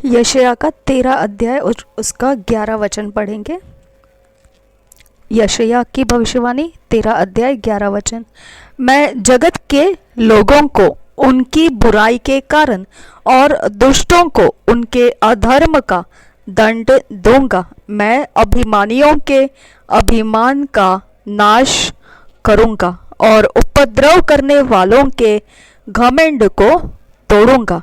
यशायाह का 13 अध्याय और उसका 11 वचन पढ़ेंगे। यशायाह की भविष्यवाणी 13 अध्याय 11 वचन। मैं जगत के लोगों को उनकी बुराई के कारण और दुष्टों को उनके अधर्म का दंड दूंगा। मैं अभिमानियों के अभिमान का नाश करूंगा और उपद्रव करने वालों के घमंड को तोड़ूंगा।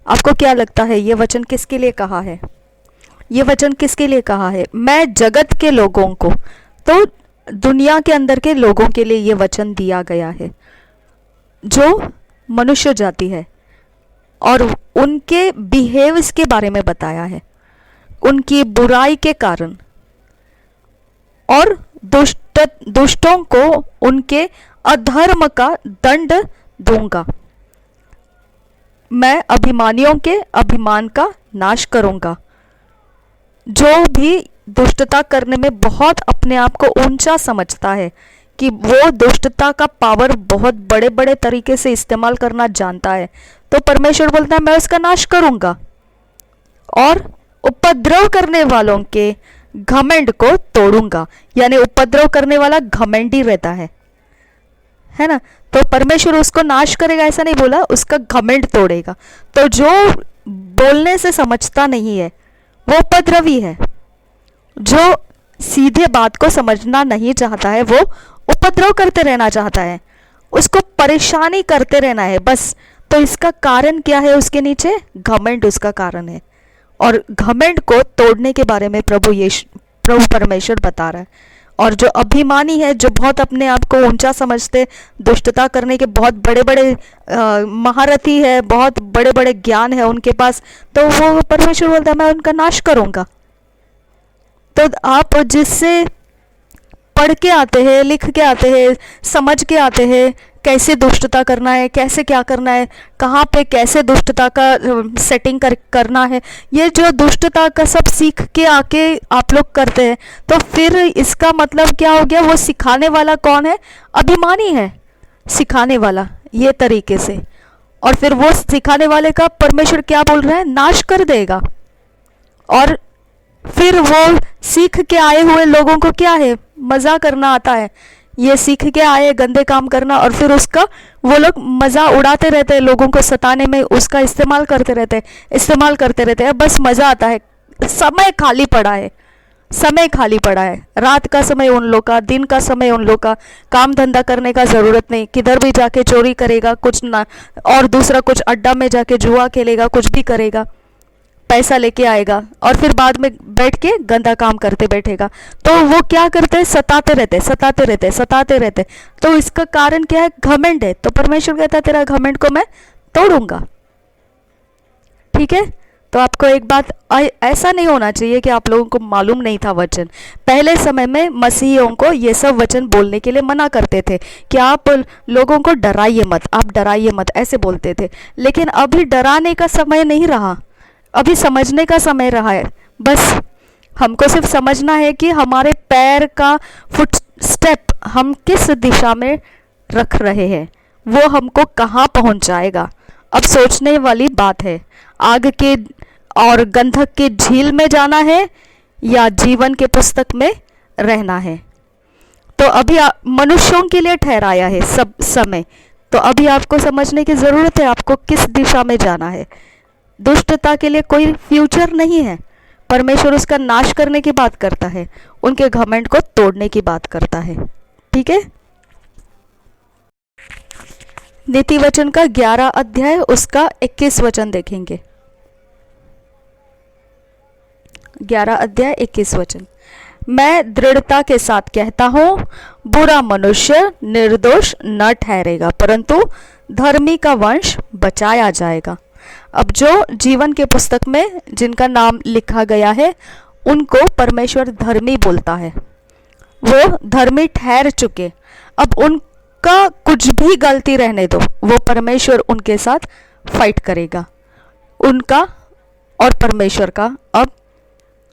आपको क्या लगता है ये वचन किसके लिए कहा है? ये वचन किसके लिए कहा है? मैं जगत के लोगों को, तो दुनिया के अंदर के लोगों के लिए ये वचन दिया गया है जो मनुष्य जाति है, और उनके बिहेव्स के बारे में बताया है, उनकी बुराई के कारण, और दुष्टों को उनके अधर्म का दंड दूंगा। मैं अभिमानियों के अभिमान का नाश करूंगा। जो भी दुष्टता करने में बहुत अपने आप को ऊंचा समझता है कि वो दुष्टता का पावर बहुत बड़े बड़े तरीके से इस्तेमाल करना जानता है, तो परमेश्वर बोलता है मैं उसका नाश करूंगा और उपद्रव करने वालों के घमंड को तोड़ूंगा। यानी उपद्रव करने वाला घमंडी रहता है ना, तो परमेश्वर उसको नाश करेगा ऐसा नहीं बोला, उसका घमंड तोड़ेगा। तो जो बोलने से समझता नहीं है वो उपद्रवी है। जो सीधे बात को समझना नहीं चाहता है वो उपद्रव करते रहना चाहता है, उसको परेशानी करते रहना है बस। तो इसका कारण क्या है? उसके नीचे घमंड उसका कारण है, और घमंड को तोड़ने के बारे में प्रभु परमेश्वर बता रहा है। और जो अभिमानी है, जो बहुत अपने आप को ऊंचा समझते, दुष्टता करने के बहुत बड़े बड़े महारथी है, बहुत बड़े बड़े ज्ञान है उनके पास, तो वो परमेश्वर बोलता है मैं उनका नाश करूंगा। तो आप जिससे पढ़ के आते हैं, लिख के आते हैं, समझ के आते हैं कैसे दुष्टता करना है, कैसे क्या करना है, कहाँ पे कैसे दुष्टता का सेटिंग करना है, ये जो दुष्टता का सब सीख के आके आप लोग करते हैं, तो फिर इसका मतलब क्या हो गया? वो सिखाने वाला कौन है? अभिमानी है सिखाने वाला ये तरीके से। और फिर वो सिखाने वाले का परमेश्वर क्या बोल रहा है? नाश कर देगा। और फिर वो सीख के आए हुए लोगों को क्या है? मज़ा करना आता है, ये सीख के आए गंदे काम करना, और फिर उसका वो लोग मज़ा उड़ाते रहते हैं, लोगों को सताने में उसका इस्तेमाल करते रहते हैं, बस मज़ा आता है। समय खाली पड़ा है, समय खाली पड़ा है। रात का समय उन लोग का, दिन का समय उन लोग का, काम धंधा करने का ज़रूरत नहीं, किधर भी जाके चोरी करेगा कुछ ना, और दूसरा कुछ अड्डा में जाके जुआ खेलेगा, कुछ भी करेगा, पैसा लेके आएगा, और फिर बाद में बैठ के गंदा काम करते बैठेगा। तो वो क्या करते हैं? सताते रहते। तो इसका कारण क्या है? घमंड है। तो परमेश्वर कहता है तेरा घमंड को मैं तोड़ूंगा। ठीक है, तो आपको एक बात, ऐसा नहीं होना चाहिए कि आप लोगों को मालूम नहीं था वचन। पहले समय में मसीहियों को ये सब वचन बोलने के लिए मना करते थे कि आप लोगों को डराइए मत, आप डराइए मत, ऐसे बोलते थे। लेकिन अभी डराने का समय नहीं रहा, अभी समझने का समय रहा है। बस हमको सिर्फ समझना है कि हमारे पैर का फुट स्टेप हम किस दिशा में रख रहे हैं, वो हमको कहाँ पहुँचाएगा। अब सोचने वाली बात है, आग के और गंधक के झील में जाना है या जीवन के पुस्तक में रहना है। तो अभी मनुष्यों के लिए ठहराया है सब समय, तो अभी आपको समझने की ज़रूरत है आपको किस दिशा में जाना है। दुष्टता के लिए कोई फ्यूचर नहीं है। परमेश्वर उसका नाश करने की बात करता है, उनके घमंड को तोड़ने की बात करता है। ठीक है, नीति वचन का 11 अध्याय उसका 21 वचन देखेंगे। 11 अध्याय 21 वचन। मैं दृढ़ता के साथ कहता हूँ, बुरा मनुष्य निर्दोष न ठहरेगा, परंतु धर्मी का वंश बचाया जाएगा। अब जो जीवन के पुस्तक में जिनका नाम लिखा गया है उनको परमेश्वर धर्मी बोलता है, वो धर्मी ठहर चुके। अब उनका कुछ भी गलती रहने दो, वो परमेश्वर उनके साथ फाइट करेगा। उनका और परमेश्वर का अब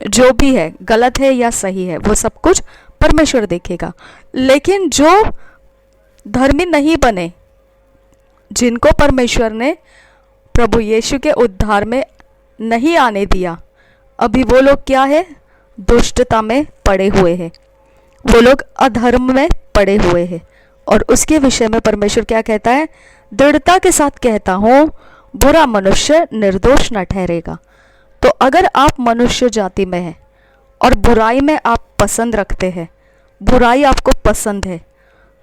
जो भी है, गलत है या सही है, वो सब कुछ परमेश्वर देखेगा। लेकिन जो धर्मी नहीं बने, जिनको परमेश्वर ने प्रभु यीशु के उद्धार में नहीं आने दिया, अभी वो लोग क्या है, दुष्टता में पड़े हुए हैं, वो लोग अधर्म में पड़े हुए हैं। और उसके विषय में परमेश्वर क्या कहता है, दृढ़ता के साथ कहता हूँ बुरा मनुष्य निर्दोष न ठहरेगा। तो अगर आप मनुष्य जाति में हैं और बुराई में आप पसंद रखते हैं, बुराई आपको पसंद है,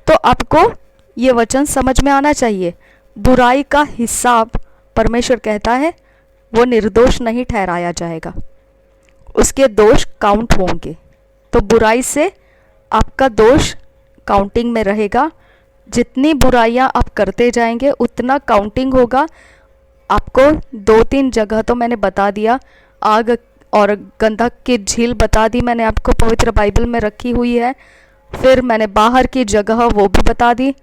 तो आपको ये वचन समझ में आना चाहिए, बुराई का हिसाब परमेश्वर कहता है वो निर्दोष नहीं ठहराया जाएगा, उसके दोष काउंट होंगे। तो बुराई से आपका दोष काउंटिंग में रहेगा, जितनी बुराइयां आप करते जाएंगे उतना काउंटिंग होगा। आपको 2-3 जगह तो मैंने बता दिया, आग और गंधक की झील बता दी मैंने आपको, पवित्र बाइबल में रखी हुई है। फिर मैंने बाहर की जगह वो भी बता दी,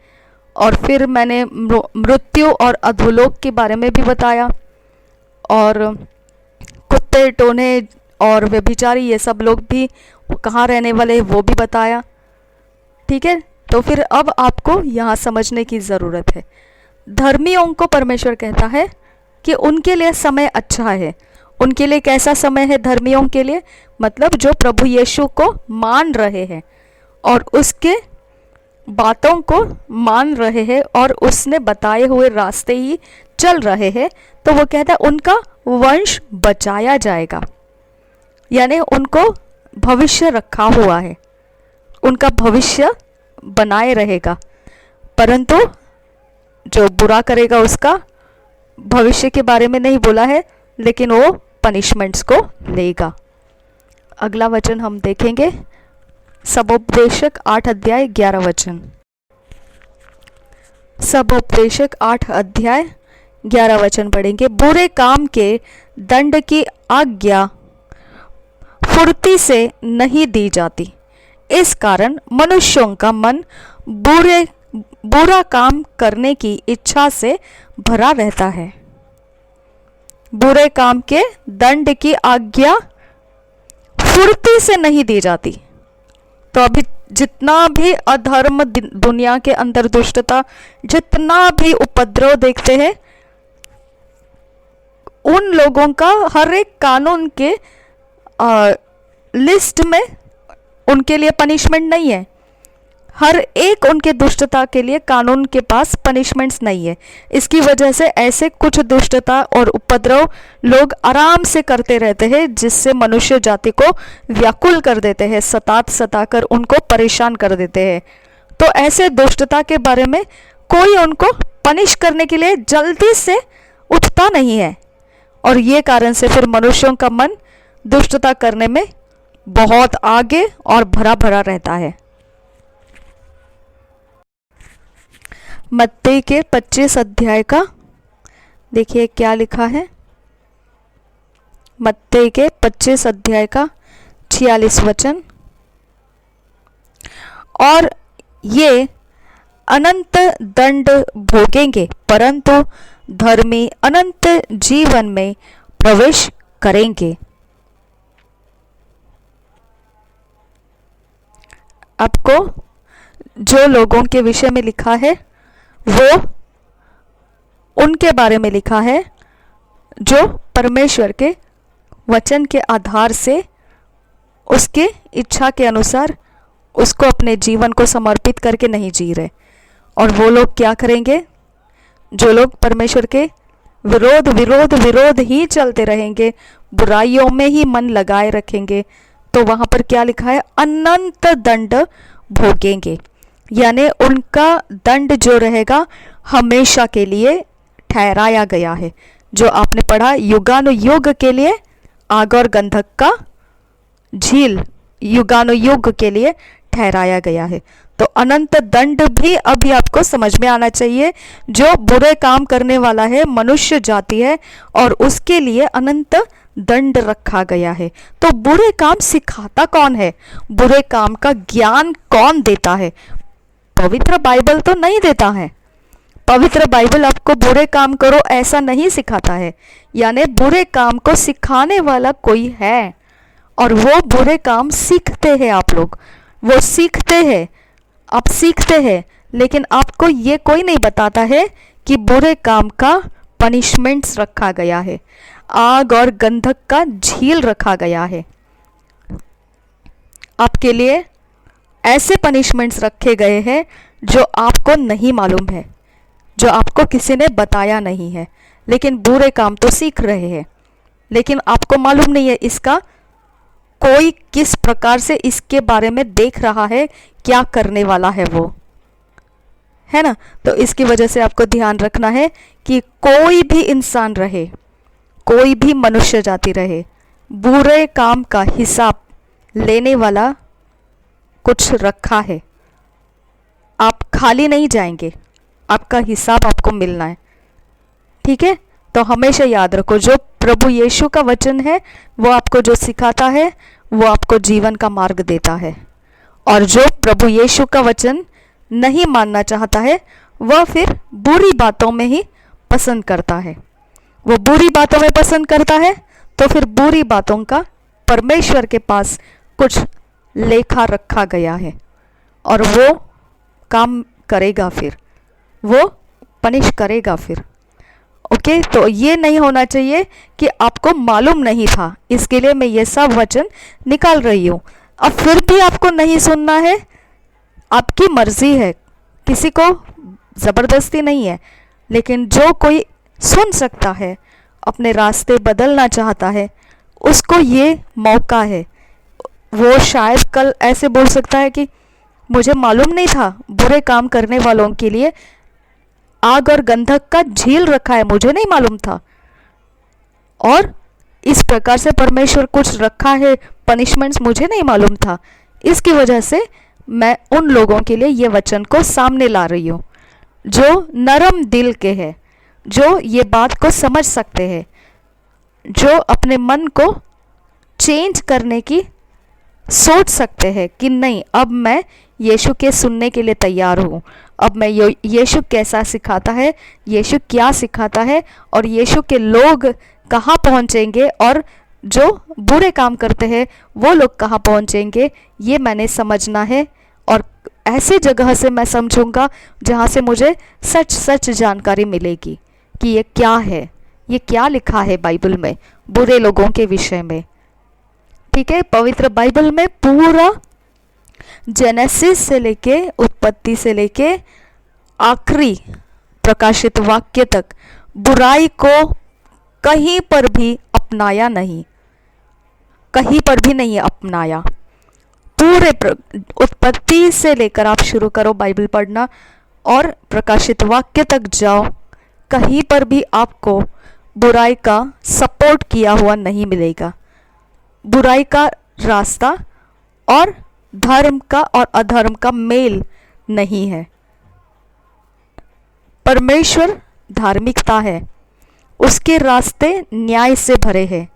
और फिर मैंने मृत्यु और अधोलोक के बारे में भी बताया, और कुत्ते टोने और व्यभिचारी ये सब लोग भी कहाँ रहने वाले वो भी बताया। ठीक है, तो फिर अब आपको यहाँ समझने की ज़रूरत है, धर्मियों को परमेश्वर कहता है कि उनके लिए समय अच्छा है। उनके लिए कैसा समय है धर्मियों के लिए, मतलब जो प्रभु यीशु को मान रहे हैं और उसके बातों को मान रहे हैं और उसने बताए हुए रास्ते ही चल रहे हैं, तो वो कहता है उनका वंश बचाया जाएगा, यानी उनको भविष्य रखा हुआ है, उनका भविष्य बनाए रहेगा। परंतु जो बुरा करेगा उसका भविष्य के बारे में नहीं बोला है, लेकिन वो पनिशमेंट्स को लेगा। अगला वचन हम देखेंगे, सबोपदेशक 8 अध्याय 11 वचन। सबोपदेशक 8 अध्याय 11 वचन पढ़ेंगे। बुरे काम के दंड की आज्ञा फुर्ती से नहीं दी जाती, इस कारण मनुष्यों का मन बुरा काम करने की इच्छा से भरा रहता है। बुरे काम के दंड की आज्ञा फुर्ती से नहीं दी जाती। तो अभी जितना भी अधर्म दुनिया के अंदर, दुष्टता, जितना भी उपद्रव देखते हैं, उन लोगों का हर एक कानून के लिस्ट में उनके लिए पनिशमेंट नहीं है। हर एक उनके दुष्टता के लिए कानून के पास पनिशमेंट्स नहीं है। इसकी वजह से ऐसे कुछ दुष्टता और उपद्रव लोग आराम से करते रहते हैं, जिससे मनुष्य जाति को व्याकुल कर देते हैं, सताकर उनको परेशान कर देते हैं। तो ऐसे दुष्टता के बारे में कोई उनको पनिश करने के लिए जल्दी से उठता नहीं है, और ये कारण से फिर मनुष्यों का मन दुष्टता करने में बहुत आगे और भरा भरा रहता है। मत्ती के 25 अध्याय का देखिए क्या लिखा है। मत्ती के 25 अध्याय का 46 वचन। और ये अनंत दंड भोगेंगे, परंतु धर्मी अनंत जीवन में प्रवेश करेंगे। आपको जो लोगों के विषय में लिखा है वो उनके बारे में लिखा है जो परमेश्वर के वचन के आधार से उसके इच्छा के अनुसार उसको अपने जीवन को समर्पित करके नहीं जी रहे। और वो लोग क्या करेंगे, जो लोग परमेश्वर के विरोध ही चलते रहेंगे, बुराइयों में ही मन लगाए रखेंगे, तो वहां पर क्या लिखा है, अनंत दंड भोगेंगे। यानी उनका दंड जो रहेगा हमेशा के लिए ठहराया गया है। जो आपने पढ़ा, युगानुयुग के लिए आग और गंधक का झील युगानुयुग के लिए ठहराया गया है। तो अनंत दंड भी अभी आपको समझ में आना चाहिए। जो बुरे काम करने वाला है मनुष्य जाति है, और उसके लिए अनंत दंड रखा गया है। तो बुरे काम सिखाता कौन है, बुरे काम का ज्ञान कौन देता है? पवित्र बाइबल तो नहीं देता है। पवित्र बाइबल आपको बुरे काम करो ऐसा नहीं सिखाता है, यानी बुरे काम को सिखाने वाला कोई है, और वो बुरे काम सीखते हैं। आप लोग वो सीखते हैं, आप सीखते हैं, लेकिन आपको ये कोई नहीं बताता है कि बुरे काम का पनिशमेंट्स रखा गया है। आग और गंधक का झील रखा गया है। आपके लिए ऐसे पनिशमेंट्स रखे गए हैं जो आपको नहीं मालूम है, जो आपको किसी ने बताया नहीं है, लेकिन बुरे काम तो सीख रहे हैं, लेकिन आपको मालूम नहीं है इसका कोई किस प्रकार से इसके बारे में देख रहा है, क्या करने वाला है वो, है ना। तो इसकी वजह से आपको ध्यान रखना है कि कोई भी इंसान रहे, कोई भी मनुष्य जाति रहे, बुरे काम का हिसाब लेने वाला कुछ रखा है। आप खाली नहीं जाएंगे, आपका हिसाब आपको मिलना है, ठीक है। तो हमेशा याद रखो, जो प्रभु यीशु का वचन है वो आपको जो सिखाता है वो आपको जीवन का मार्ग देता है, और जो प्रभु यीशु का वचन नहीं मानना चाहता है वह फिर बुरी बातों में ही पसंद करता है। वो बुरी बातों में पसंद करता है तो फिर बुरी बातों का परमेश्वर के पास कुछ लेखा रखा गया है, और वो काम करेगा, फिर वो पनिश करेगा फिर। ओके, तो ये नहीं होना चाहिए कि आपको मालूम नहीं था, इसके लिए मैं ये सब वचन निकाल रही हूँ। अब फिर भी आपको नहीं सुनना है, आपकी मर्जी है, किसी को ज़बरदस्ती नहीं है, लेकिन जो कोई सुन सकता है, अपने रास्ते बदलना चाहता है, उसको ये मौका है। वो शायद कल ऐसे बोल सकता है कि मुझे मालूम नहीं था बुरे काम करने वालों के लिए आग और गंधक का झील रखा है, मुझे नहीं मालूम था, और इस प्रकार से परमेश्वर कुछ रखा है पनिशमेंट्स, मुझे नहीं मालूम था। इसकी वजह से मैं उन लोगों के लिए ये वचन को सामने ला रही हूँ जो नरम दिल के हैं, जो ये बात को समझ सकते हैं, जो अपने मन को चेंज करने की सोच सकते हैं कि नहीं, अब मैं यीशु के सुनने के लिए तैयार हूँ। अब मैं यीशु कैसा सिखाता है, यीशु क्या सिखाता है, और यीशु के लोग कहाँ पहुँचेंगे, और जो बुरे काम करते हैं वो लोग कहाँ पहुँचेंगे, ये मैंने समझना है। और ऐसे जगह से मैं समझूंगा जहाँ से मुझे सच सच जानकारी मिलेगी कि ये क्या है, ये क्या लिखा है बाइबल में बुरे लोगों के विषय में। ठीक है, पवित्र बाइबल में पूरा जेनेसिस से लेके, उत्पत्ति से लेके आखिरी प्रकाशित वाक्य तक बुराई को कहीं पर भी अपनाया नहीं, कहीं पर भी नहीं अपनाया। पूरे उत्पत्ति से लेकर आप शुरू करो बाइबल पढ़ना और प्रकाशित वाक्य तक जाओ, कहीं पर भी आपको बुराई का सपोर्ट किया हुआ नहीं मिलेगा। बुराई का रास्ता और धर्म का और अधर्म का मेल नहीं है। परमेश्वर धार्मिकता है, उसके रास्ते न्याय से भरे हैं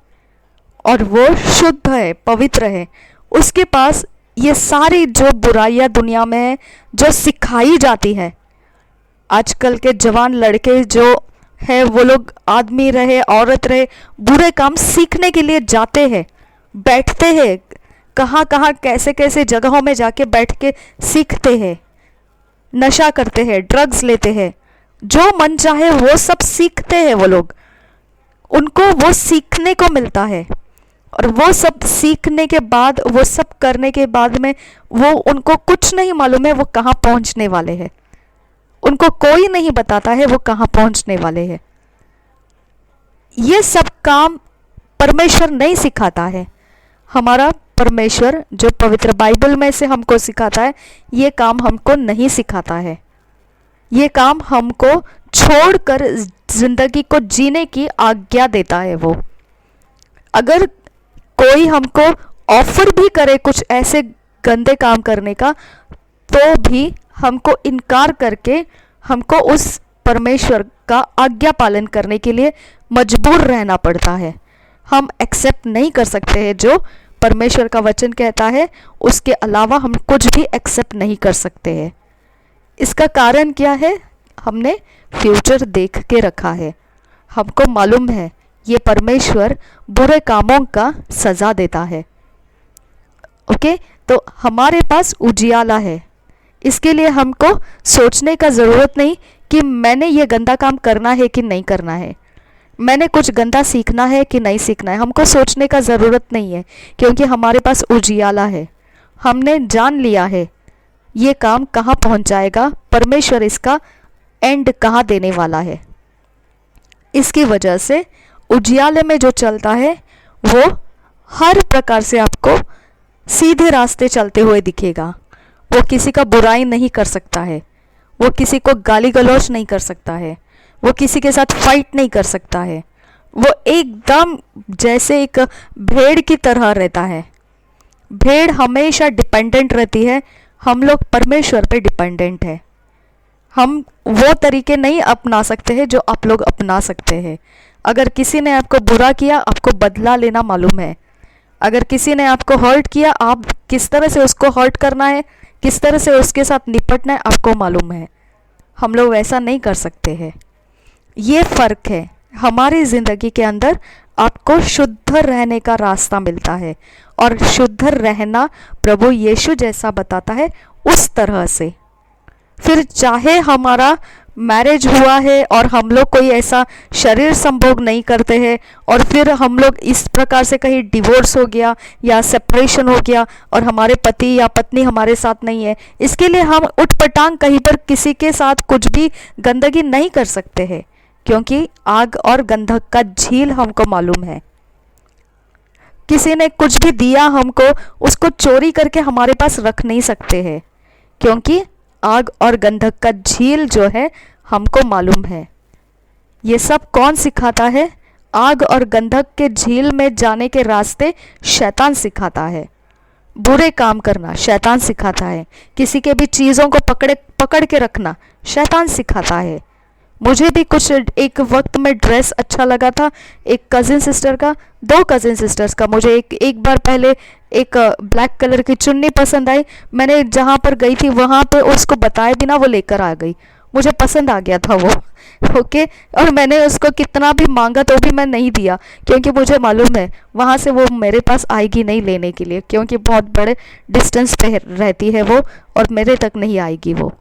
और वो शुद्ध है, पवित्र है। उसके पास ये सारी जो बुराइयां दुनिया में है, जो सिखाई जाती है, आजकल के जवान लड़के जो है वो लोग, आदमी रहे औरत रहे, बुरे काम सीखने के लिए जाते हैं, बैठते हैं, कहाँ कहाँ कैसे कैसे जगहों में जाके बैठ के सीखते हैं, नशा करते हैं, ड्रग्स लेते हैं, जो मन चाहे वो सब सीखते हैं। वो लोग, उनको वो सीखने को मिलता है, और वो सब सीखने के बाद, वो सब करने के बाद में वो, उनको कुछ नहीं मालूम है वो कहाँ पहुँचने वाले हैं। उनको कोई नहीं बताता है वो कहाँ पहुँचने वाले हैं। ये सब काम परमेश्वर नहीं सिखाता है। हमारा परमेश्वर जो पवित्र बाइबल में से हमको सिखाता है, ये काम हमको नहीं सिखाता है। ये काम हमको छोड़कर जिंदगी को जीने की आज्ञा देता है वो। अगर कोई हमको ऑफर भी करे कुछ ऐसे गंदे काम करने का, तो भी हमको इनकार करके हमको उस परमेश्वर का आज्ञा पालन करने के लिए मजबूर रहना पड़ता है। हम एक्सेप्ट नहीं कर सकते हैं जो परमेश्वर का वचन कहता है, उसके अलावा हम कुछ भी एक्सेप्ट नहीं कर सकते हैं। इसका कारण क्या है? हमने फ्यूचर देख के रखा है। हमको मालूम है ये परमेश्वर बुरे कामों का सज़ा देता है। ओके, तो हमारे पास उजियाला है। इसके लिए हमको सोचने का ज़रूरत नहीं कि मैंने ये गंदा काम करना है कि नहीं करना है। मैंने कुछ गंदा सीखना है कि नहीं सीखना है, हमको सोचने का ज़रूरत नहीं है, क्योंकि हमारे पास उजियाला है। हमने जान लिया है ये काम कहाँ पहुँच जाएगा, परमेश्वर इसका एंड कहाँ देने वाला है। इसकी वजह से उजियाले में जो चलता है वो हर प्रकार से आपको सीधे रास्ते चलते हुए दिखेगा। वो किसी का बुराई नहीं कर सकता है, वो किसी को गाली गलौज नहीं कर सकता है, वो किसी के साथ फाइट नहीं कर सकता है। वो एकदम जैसे एक भेड़ की तरह रहता है। भेड़ हमेशा डिपेंडेंट रहती है, हम लोग परमेश्वर पे डिपेंडेंट है। हम वो तरीके नहीं अपना सकते हैं जो आप लोग अपना सकते हैं। अगर किसी ने आपको बुरा किया, आपको बदला लेना मालूम है। अगर किसी ने आपको हर्ट किया, आप किस तरह से उसको हर्ट करना है, किस तरह से उसके साथ निपटना है, आपको मालूम है। हम लोग ऐसा नहीं कर सकते हैं। ये फ़र्क है। हमारी ज़िंदगी के अंदर आपको शुद्ध रहने का रास्ता मिलता है, और शुद्ध रहना प्रभु यीशु जैसा बताता है उस तरह से। फिर चाहे हमारा मैरिज हुआ है और हम लोग कोई ऐसा शरीर संभोग नहीं करते हैं, और फिर हम लोग इस प्रकार से कहीं डिवोर्स हो गया या सेपरेशन हो गया और हमारे पति या पत्नी हमारे साथ नहीं है, इसके लिए हम उठपटांग कहीं पर किसी के साथ कुछ भी गंदगी नहीं कर सकते हैं, क्योंकि आग और गंधक का झील हमको मालूम है। किसी ने कुछ भी दिया हमको, उसको चोरी करके हमारे पास रख नहीं सकते हैं, क्योंकि आग और गंधक का झील जो है हमको मालूम है। ये सब कौन सिखाता है? आग और गंधक के झील में जाने के रास्ते शैतान सिखाता है। बुरे काम करना शैतान सिखाता है। किसी के भी चीज़ों को पकड़ के रखना शैतान सिखाता है। मुझे भी कुछ एक वक्त में ड्रेस अच्छा लगा था, एक कज़िन सिस्टर का, दो कज़िन सिस्टर्स का। मुझे एक बार पहले एक ब्लैक कलर की चुन्नी पसंद आई। मैंने जहाँ पर गई थी वहाँ पे उसको बताए बिना वो लेकर आ गई। मुझे पसंद आ गया था वो ओके। और मैंने उसको कितना भी मांगा तो भी मैं नहीं दिया, क्योंकि मुझे मालूम है वहाँ से वो मेरे पास आएगी नहीं लेने के लिए, क्योंकि बहुत बड़े डिस्टेंस पे रहती है वो और मेरे तक नहीं आएगी वो।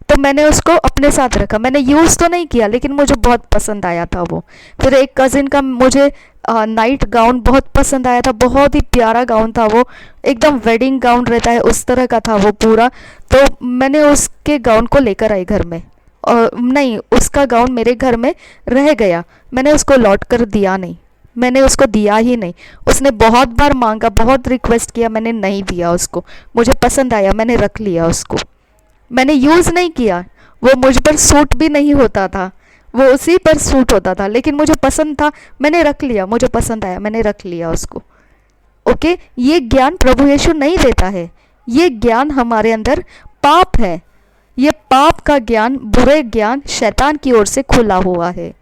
तो मैंने उसको अपने साथ रखा। मैंने यूज़ तो नहीं किया, लेकिन मुझे बहुत पसंद आया था वो। फिर एक कज़िन का मुझे नाइट गाउन बहुत पसंद आया था। बहुत ही प्यारा गाउन था वो, एकदम वेडिंग गाउन रहता है उस तरह का था वो पूरा। तो मैंने उसके गाउन को लेकर आई घर में, और नहीं, उसका गाउन मेरे घर में रह गया। मैंने उसको लौट कर दिया नहीं, मैंने उसको दिया ही नहीं। उसने बहुत बार मांगा, बहुत रिक्वेस्ट किया, मैंने नहीं दिया उसको। मुझे पसंद आया, मैंने रख लिया उसको। मैंने यूज़ नहीं किया, वो मुझ पर सूट भी नहीं होता था, वो उसी पर सूट होता था, लेकिन मुझे पसंद था, मैंने रख लिया। मुझे पसंद आया, मैंने रख लिया उसको। ओके, ये ज्ञान प्रभु यीशु नहीं देता है। ये ज्ञान हमारे अंदर पाप है। ये पाप का ज्ञान, बुरे ज्ञान शैतान की ओर से खुला हुआ है।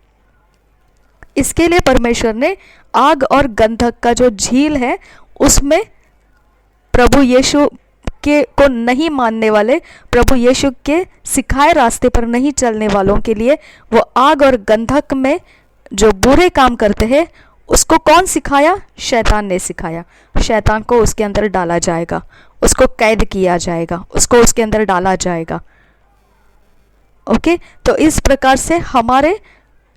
इसके लिए परमेश्वर ने आग और गंधक का जो झील है उसमें प्रभु यीशु के को नहीं मानने वाले, प्रभु यीशु के सिखाए रास्ते पर नहीं चलने वालों के लिए वो आग और गंधक में जो बुरे काम करते हैं उसको कौन सिखाया? शैतान ने सिखाया। शैतान को उसके अंदर डाला जाएगा, उसको कैद किया जाएगा, उसको उसके अंदर डाला जाएगा। ओके, तो इस प्रकार से हमारे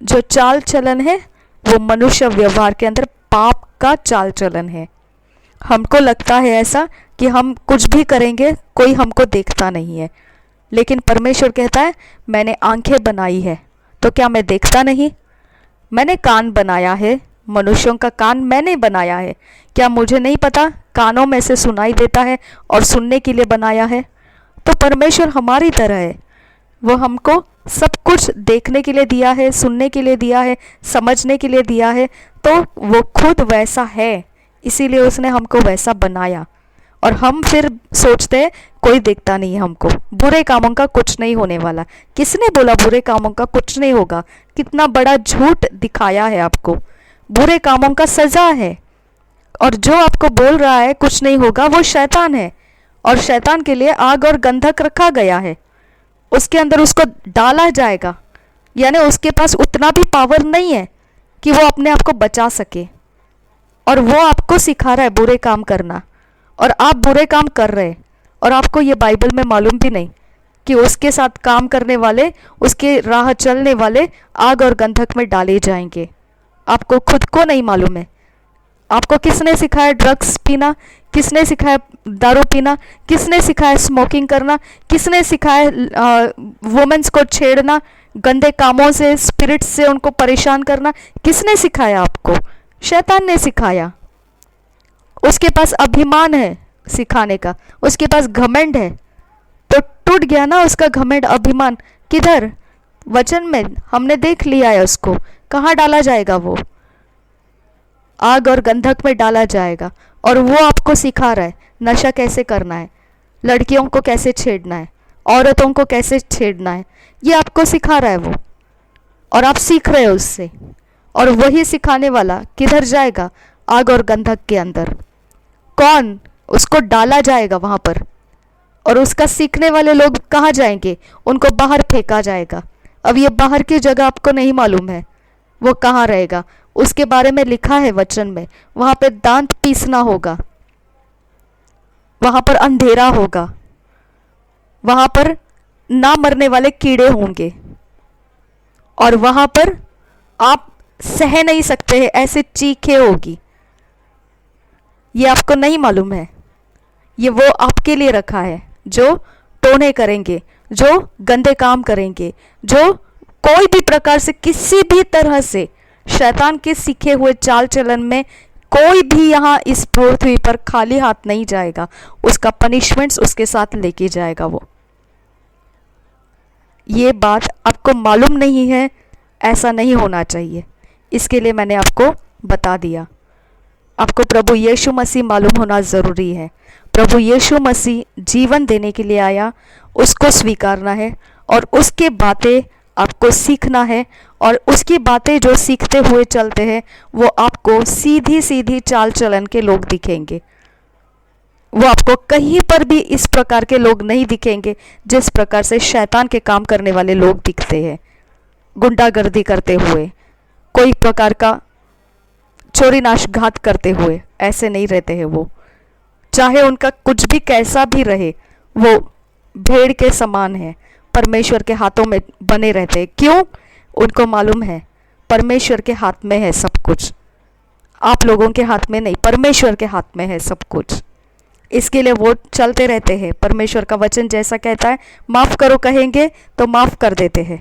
जो चाल चलन है वो मनुष्य व्यवहार के अंदर पाप का चाल चलन है। हमको लगता है ऐसा कि हम कुछ भी करेंगे कोई हमको देखता नहीं है, लेकिन परमेश्वर कहता है मैंने आंखें बनाई है तो क्या मैं देखता नहीं? मैंने कान बनाया है, मनुष्यों का कान मैंने बनाया है, क्या मुझे नहीं पता? कानों में से सुनाई देता है और सुनने के लिए बनाया है। तो परमेश्वर हमारी तरह है, वो हमको सब कुछ देखने के लिए दिया है, सुनने के लिए दिया है, समझने के लिए दिया है। तो वो खुद वैसा है, इसीलिए उसने हमको वैसा बनाया। और हम फिर सोचते हैं कोई देखता नहीं है हमको, बुरे कामों का कुछ नहीं होने वाला। किसने बोला बुरे कामों का कुछ नहीं होगा? कितना बड़ा झूठ दिखाया है आपको। बुरे कामों का सज़ा है, और जो आपको बोल रहा है कुछ नहीं होगा वो शैतान है, और शैतान के लिए आग और गंधक रखा गया है, उसके अंदर उसको डाला जाएगा। यानी उसके पास उतना भी पावर नहीं है कि वो अपने आप को बचा सके, और वो आपको सिखा रहा है बुरे काम करना, और आप बुरे काम कर रहे हैं, और आपको ये बाइबल में मालूम भी नहीं। कि उसके साथ काम करने वाले, उसके राह चलने वाले आग और गंधक में डाले जाएंगे। आपको खुद को नहीं मालूम है। आपको किसने सिखाया ड्रग्स पीना, किसने सिखाया दारू पीना, किसने सिखाया स्मोकिंग करना, किसने सिखाया वुमेन्स को छेड़ना, गंदे कामों से, स्पिरिट से उनको परेशान करना, किसने सिखाया आपको? शैतान ने सिखाया। उसके पास अभिमान है सिखाने का, उसके पास घमंड है, तो टूट गया ना उसका घमंड, अभिमान। किधर? वचन में हमने देख लिया है उसको। कहाँ डाला जाएगा? वो आग और गंधक में डाला जाएगा। और वो आपको सिखा रहा है नशा कैसे करना है, लड़कियों को कैसे छेड़ना है, औरतों को कैसे छेड़ना है, ये आपको सिखा रहा है वो, और आप सीख रहे हो उससे। और वही सिखाने वाला किधर जाएगा? आग और गंधक के अंदर। कौन? उसको डाला जाएगा वहाँ पर। और उसका सीखने वाले लोग कहाँ जाएंगे? उनको बाहर फेंका जाएगा। अब ये बाहर की जगह आपको नहीं मालूम है वो कहाँ रहेगा, उसके बारे में लिखा है वचन में। वहाँ पे दांत पीसना होगा, वहाँ पर अंधेरा होगा, वहाँ पर ना मरने वाले कीड़े होंगे, और वहाँ पर आप सह नहीं सकते हैं ऐसे चीखें होगी। ये आपको नहीं मालूम है। ये वो आपके लिए रखा है जो टोने करेंगे, जो गंदे काम करेंगे, जो कोई भी प्रकार से, किसी भी तरह से शैतान के सीखे हुए चाल चलन में कोई भी यहाँ इस पृथ्वी पर खाली हाथ नहीं जाएगा। उसका पनिशमेंट्स उसके साथ लेके जाएगा वो। ये बात आपको मालूम नहीं है, ऐसा नहीं होना चाहिए। इसके लिए मैंने आपको बता दिया। आपको प्रभु यीशु मसीह मालूम होना ज़रूरी है। प्रभु यीशु मसीह जीवन देने के लिए आया, उसको स्वीकारना है और उसके बातें आपको सीखना है। और उसकी बातें जो सीखते हुए चलते हैं वो आपको सीधी सीधी चाल चलन के लोग दिखेंगे। वो आपको कहीं पर भी इस प्रकार के लोग नहीं दिखेंगे जिस प्रकार से शैतान के काम करने वाले लोग दिखते हैं। गुंडागर्दी करते हुए, कोई प्रकार का चोरी नाशघात करते हुए, ऐसे नहीं रहते हैं वो। चाहे उनका कुछ भी कैसा भी रहे, वो भेड़ के समान है, परमेश्वर के हाथों में बने रहते हैं। क्यों? उनको मालूम है परमेश्वर के हाथ में है सब कुछ, आप लोगों के हाथ में नहीं, परमेश्वर के हाथ में है सब कुछ। इसके लिए वो चलते रहते हैं। परमेश्वर का वचन जैसा कहता है, माफ़ करो कहेंगे तो माफ़ कर देते हैं।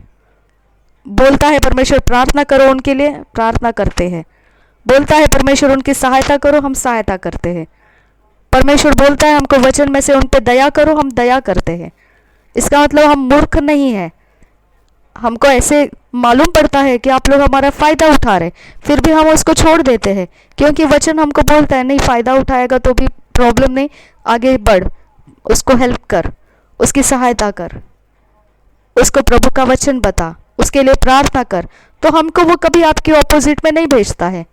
बोलता है परमेश्वर प्रार्थना करो उनके लिए, प्रार्थना करते हैं। बोलता है परमेश्वर उनकी सहायता करो, हम सहायता करते हैं। परमेश्वर बोलता है हमको वचन में से उन पे दया करो, हम दया करते हैं। इसका मतलब हम मूर्ख नहीं है। हमको ऐसे मालूम पड़ता है कि आप लोग हमारा फ़ायदा उठा रहे, फिर भी हम उसको छोड़ देते हैं, क्योंकि वचन हमको बोलता है नहीं, फ़ायदा उठाएगा तो भी प्रॉब्लम नहीं, आगे बढ़, उसको हेल्प कर, उसकी सहायता कर, उसको प्रभु का वचन बता, उसके लिए प्रार्थना कर। तो हमको वो कभी आपके ऑपोजिट में नहीं भेजता है।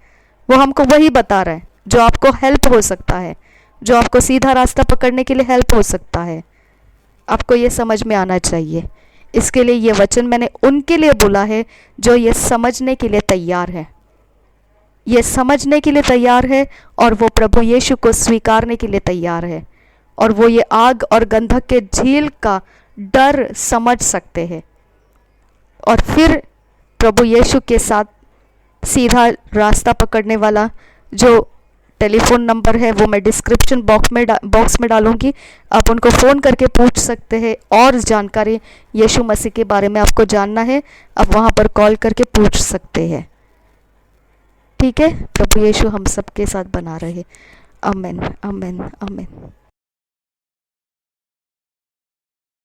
वो हमको वही बता रहा है जो आपको हेल्प हो सकता है, जो आपको सीधा रास्ता पकड़ने के लिए हेल्प हो सकता है। आपको ये समझ में आना चाहिए। इसके लिए ये वचन मैंने उनके लिए बोला है जो ये समझने के लिए तैयार है, ये समझने के लिए तैयार है, और वो प्रभु यीशु को स्वीकारने के लिए तैयार है, और वो ये आग और गंधक के झील का डर समझ सकते हैं, और फिर प्रभु यीशु के साथ सीधा रास्ता पकड़ने वाला जो टेलीफोन नंबर है वो मैं डिस्क्रिप्शन बॉक्स में डालूंगी। आप उनको फ़ोन करके पूछ सकते हैं, और जानकारी यीशु मसीह के बारे में आपको जानना है, आप वहाँ पर कॉल करके पूछ सकते हैं। ठीक है? प्रभु यीशु हम सबके साथ बना रहे। आमीन, आमीन, आमीन।